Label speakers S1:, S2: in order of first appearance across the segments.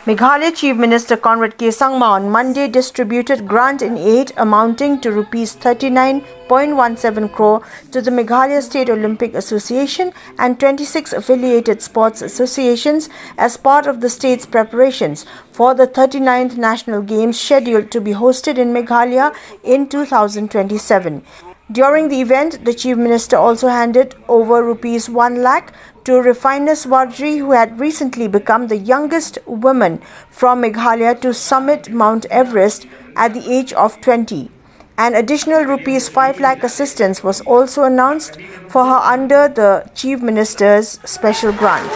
S1: Meghalaya Chief Minister Conrad K. Sangma on Monday distributed grant in aid amounting to Rs 39.17 crore to the Meghalaya State Olympic Association and 26 affiliated sports associations as part of the state's preparations for the 39th National Games scheduled to be hosted in Meghalaya in 2027. During the event, the Chief Minister also handed over Rs 1 lakh to Rifiness Warjri, who had recently become the youngest woman from Meghalaya to summit Mount Everest at the age of 20. An additional Rs 5 lakh assistance was also announced for her under the Chief Minister's special grant.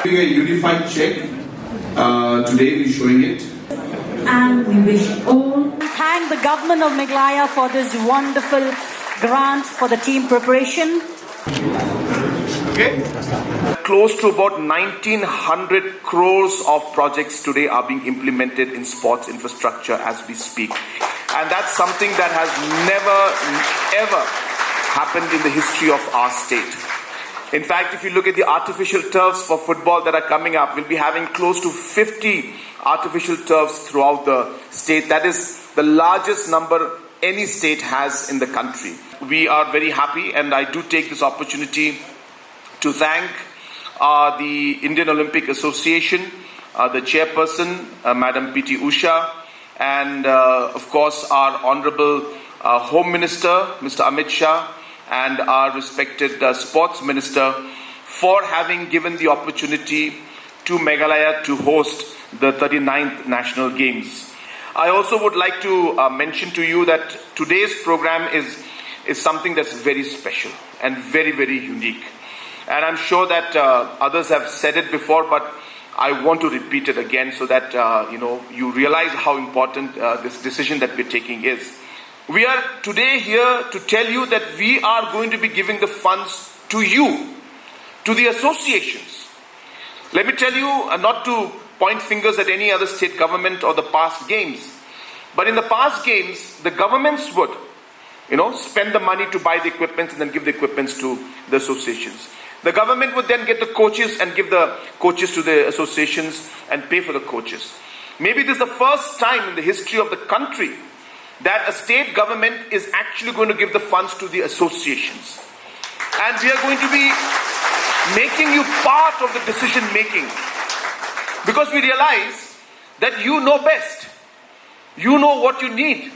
S2: A unified check. Today we're showing it.
S3: And we wish all thank the government of Meghalaya for this wonderful grant for the team preparation.
S2: Okay. Close to about 1900 crores of projects today are being implemented in sports infrastructure as we speak. And that's something that has never ever happened in the history of our state. In fact, if you look at the artificial turfs for football that are coming up, we'll be having close to 50 artificial turfs throughout the state. That is the largest number any state has in the country. We are very happy, and I do take this opportunity to thank the Indian Olympic Association, the chairperson, Madam P.T. Usha, and of course our Honorable Home Minister, Mr. Amit Shah, and our respected Sports Minister for having given the opportunity to Meghalaya to host the 39th National Games. I also would like to mention to you that today's program is something that's very special and very, very unique. And I'm sure that others have said it before, but I want to repeat it again so that you realize how important this decision that we're taking is. We are today here to tell you that we are going to be giving the funds to you, to the associations. Let me tell you, not to point fingers at any other state government or the past games, but in the past games, the governments would, spend the money to buy the equipment and then give the equipment to the associations. The government would then get the coaches and give the coaches to the associations and pay for the coaches. Maybe this is the first time in the history of the country that a state government is actually going to give the funds to the associations. And we are going to be making you part of the decision making, because we realize that you know best. You know what you need.